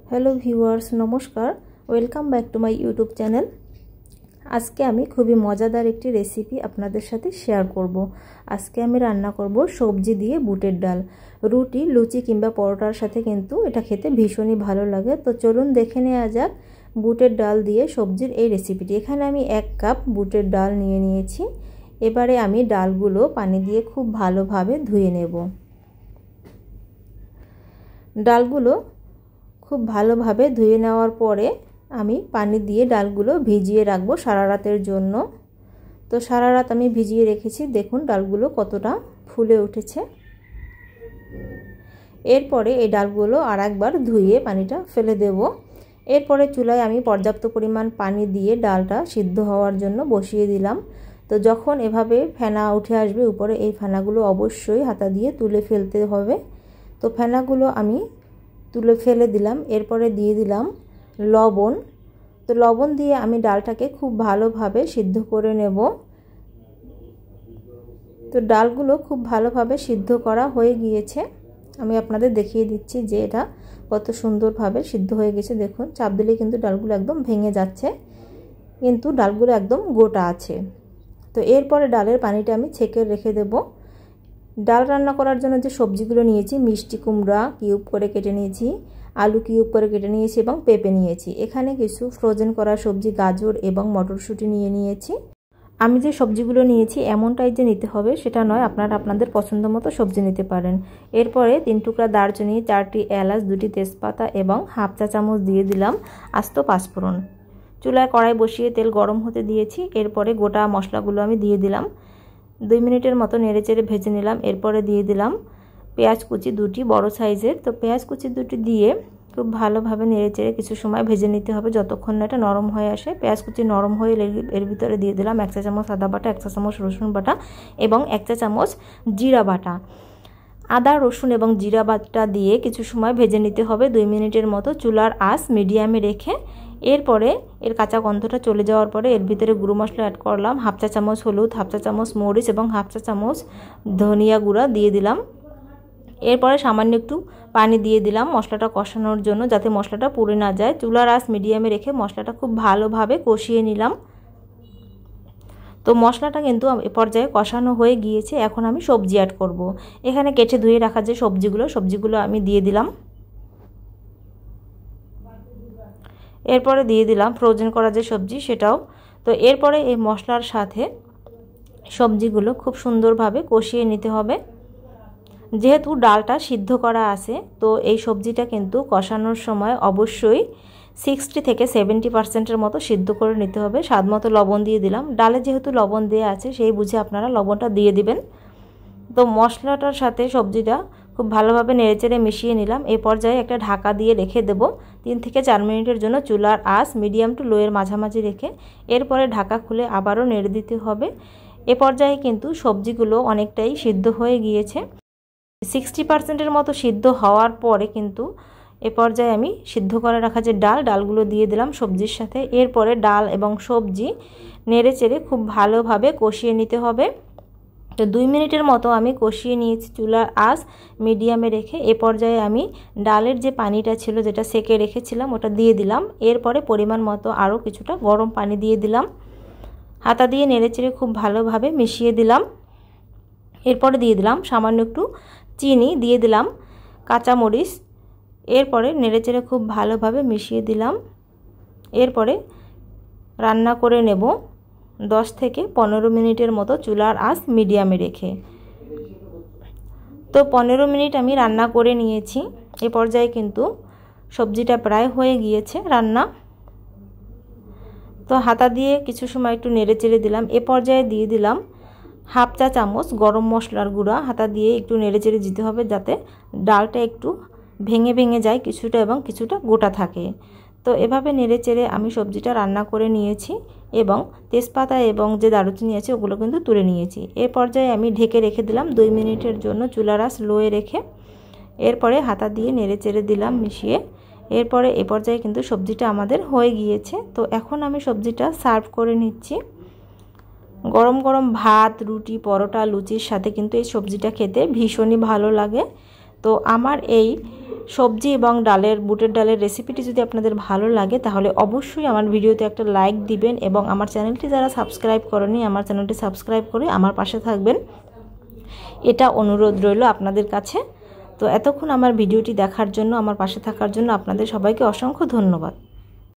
Hello viewers, নমস্কার। Welcome back to my YouTube channel. আজকে আমি খুবই মজাদার একটি রেসিপি আপনাদের সাথে শেয়ার করব। আজকে আমি রান্না করব সবজি দিয়ে বুটের ডাল। রুটি, লুচি কিংবা পরোটার সাথে কিন্তু এটা খেতে ভীষণই ভালো লাগে। তো চলুন দেখে নেওয়া যাক বুটের ডাল দিয়ে সবজির এই রেসিপিটি। এখানে আমি 1 কাপ বুটের ডাল নিয়েছি। এবারে আমি ডালগুলো পানি দিয়ে খুব ভালোভাবে ধুয়ে নেব। ডালগুলো খুব ভালোভাবে ধুয়ে নেওয়ার পরে আমি পানি দিয়ে ডালগুলো ভিজিয়ে রাখবো সারা রাতের জন্য। তো সারা রাত আমি ভিজিয়ে রেখেছি। দেখুন ডালগুলো কতটা ফুলে উঠেছে। এরপরে এই ডালগুলো আর একবার ধুয়ে পানিটা ফেলে দেব। এরপরে চুলায় আমি পর্যাপ্ত পরিমাণ পানি দিয়ে ডালটা সিদ্ধ হওয়ার জন্য বসিয়ে দিলাম। তো যখন এভাবে ফেনা উঠে আসবে উপরে, এই ফেনাগুলো অবশ্যই হাতা দিয়ে তুলে ফেলতে হবে। তো ফেনাগুলো আমি তুলে ফেলে দিলাম। এরপরে দিয়ে দিলাম লবণ। তো লবণ দিয়ে আমি ডালটাকে খুব ভালোভাবে সিদ্ধ করে নেব। তো ডালগুলো খুব ভালোভাবে সিদ্ধ করা হয়ে গিয়েছে। আমি আপনাদের দেখিয়ে দিচ্ছি যে এটা কত সুন্দরভাবে সিদ্ধ হয়ে গেছে। দেখুন, চাপ দিলে কিন্তু ডালগুলো একদম ভেঙে যাচ্ছে, কিন্তু ডালগুলো একদম গোটা আছে। তো এরপরে ডালের পানিটা আমি ছেঁকে রেখে দেব। ডাল রান্না করার জন্য যে সবজিগুলো নিয়েছি, মিষ্টি কুমড়া কিউব করে কেটে নিয়েছি, আলু কিউব করে কেটে নিয়েছি এবং পেঁপে নিয়েছি। এখানে কিছু ফ্রোজেন করা সবজি, গাজর এবং মটরশুঁটি নিয়েছি। আমি যে সবজিগুলো নিয়েছি এমনটাই যে নিতে হবে সেটা নয়, আপনারা আপনাদের পছন্দ মতো সবজি নিতে পারেন। এরপরে 3 টুকরা দারচিনি, 4টি এলাচ, 2টি তেজপাতা এবং হাফ চা চামচ দিয়ে দিলাম আস্ত পাঁচফোড়ন। চুলায় কড়াই বসিয়ে তেল গরম হতে দিয়েছি। এরপরে গোটা মশলাগুলো আমি দিয়ে দিলাম। 2 মিনিটের মতো নেড়েচেড়ে ভেজে নিলাম। এরপরে দিয়ে দিলাম পেঁয়াজ কুচি 2টি বড় সাইজের। তো পেঁয়াজ কুচি 2টি দিয়ে খুব ভালোভাবে নেড়েচেড়ে কিছু সময় ভেজে নিতে হবে, যতক্ষণ না এটা নরম হয়ে আসে। পেঁয়াজ কুচি নরম হয়ে এর ভিতরে দিয়ে দিলাম 1 চা চামচ আদা বাটা, 1 চা চামচ রসুন বাটা এবং 1 চা চামচ জিরা বাটা। আদা, রসুন এবং জিরা বাটা দিয়ে কিছু সময় ভেজে নিতে হবে 2 মিনিটের মতো, চুলার আঁচ মিডিয়ামে রেখে। এরপরে এর কাঁচা গন্ধটা চলে যাওয়ার পরে এর ভিতরে গুঁড়ো মশলা অ্যাড করলাম। হাফ চা চামচ হলুদ, হাফ চা চামচ মরিচ এবং হাফ চা চামচ ধনিয়া গুঁড়া দিয়ে দিলাম। এরপরে সামান্য একটু পানি দিয়ে দিলাম মশলাটা কষানোর জন্য, যাতে মশলাটা পুড়ে না যায়। চুলার আঁচ মিডিয়ামে রেখে মশলাটা খুব ভালোভাবে কষিয়ে নিলাম। তো মশলাটা কিন্তু এ পর্যায়ে কষানো হয়ে গিয়েছে। এখন আমি সবজি অ্যাড করব। এখানে কেটে ধুয়ে রাখা যে সবজিগুলো আমি দিয়ে দিলাম। এরপরে দিয়ে দিলাম ফ্রোজেন করা যে সবজি সেটাও। তো এরপরে এই মশলার সাথে সবজিগুলো খুব সুন্দরভাবে কষিয়ে নিতে হবে। যেহেতু ডালটা সিদ্ধ করা আছে, তো এই সবজিটা কিন্তু কষানোর সময় অবশ্যই 60 থেকে 70% মতো সিদ্ধ করে নিতে হবে। স্বাদ মতো লবণ দিয়ে দিলাম। ডালে যেহেতু লবণ দেওয়া আছে সেই বুঝে আপনারা লবণটা দিয়ে দিবেন। তো মশলাটার সাথে সবজিটা খুব ভালোভাবে নেড়েচেড়ে মিশিয়ে নিলাম। এই পর্যায়ে একটা ঢাকা দিয়ে রেখে দেব 3 থেকে 4 মিনিটের জন্য, চুলার আঁচ মিডিয়াম টু লোয়ের মাঝামাঝি রেখে। এরপরে ঢাকা খুলে আবারও নেড়ে দিতে হবে। এ পর্যায়ে কিন্তু সবজিগুলো অনেকটাই সিদ্ধ হয়ে গিয়েছে। 60%-এর মতো সিদ্ধ হওয়ার পরে কিন্তু এ পর্যায়ে আমি সিদ্ধ করে রাখা যে ডালগুলো দিয়ে দিলাম সবজির সাথে। এরপরে ডাল এবং সবজি নেড়েচেড়ে খুব ভালোভাবে কষিয়ে নিতে হবে। তো 2 মিনিটের মতো আমি কষিয়ে নিয়েছি চুলার আঁচ মিডিয়ামে রেখে। এ পর্যায়ে আমি ডালের যে পানিটা ছিল, যেটা সেকে রেখেছিলাম, ওটা দিয়ে দিলাম। এরপরে পরিমাণ মতো আরও কিছুটা গরম পানি দিয়ে দিলাম। হাতা দিয়ে নেড়েচেড়ে খুব ভালোভাবে মিশিয়ে দিলাম। এরপরে দিয়ে দিলাম সামান্য একটু চিনি, দিয়ে দিলাম কাঁচামরিচ। এরপরে নেড়েচেড়ে খুব ভালোভাবে মিশিয়ে দিলাম। এরপরে রান্না করে নেব 10 থেকে 15 মিনিটের মতো চুলার আঁচ মিডিয়ামে রেখে। তো 15 মিনিট আমি রান্না করে নিয়েছি। এ পর্যায়ে কিন্তু সবজিটা প্রায় হয়ে গিয়েছে রান্না। তো হাতা দিয়ে কিছু সময় একটু নেড়েচেড়ে দিলাম। এ পর্যায়ে দিয়ে দিলাম হাফ চা চামচ গরম মশলার গুঁড়া। হাতা দিয়ে একটু নেড়েচেড়ে দিতে হবে, যাতে ডালটা একটু ভেঙে ভেঙে যায় কিছুটা এবং কিছুটা গোটা থাকে। তো এভাবে নেড়েচেড়ে আমি সবজিটা রান্না করে নিয়েছি এবং তেজপাতা এবং যে দারুচিনি আছে ওগুলো কিন্তু তুলে নিয়েছি। এর পর্যায়ে আমি ঢেকে রেখে দিলাম 2 মিনিটের জন্য, চুলার আঁচ লোয়ে রেখে। এরপরে হাতা দিয়ে নেড়েচেড়ে দিলাম মিশিয়ে। এরপরে এ পর্যায়ে কিন্তু সবজিটা আমাদের হয়ে গিয়েছে। তো এখন আমি সবজিটা সার্ভ করে নিচ্ছি। গরম গরম ভাত, রুটি, পরোটা, লুচির সাথে কিন্তু এই সবজিটা খেতে ভীষণই ভালো লাগে। তো আমার এই সবজি এবং ডালের বুটের ডালের রেসিপিটি যদি আপনাদের ভালো লাগে তাহলে অবশ্যই আমার ভিডিওতে একটা লাইক দিবেন এবং আমার চ্যানেলটি যারা সাবস্ক্রাইব করেনি আমার চ্যানেলটি সাবস্ক্রাইব করে আমার পাশে থাকবেন, এটা অনুরোধ রইল আপনাদের কাছে। তো এতক্ষণ আমার ভিডিওটি দেখার জন্য, আমার পাশে থাকার জন্য আপনাদের সবাইকে অসংখ্য ধন্যবাদ।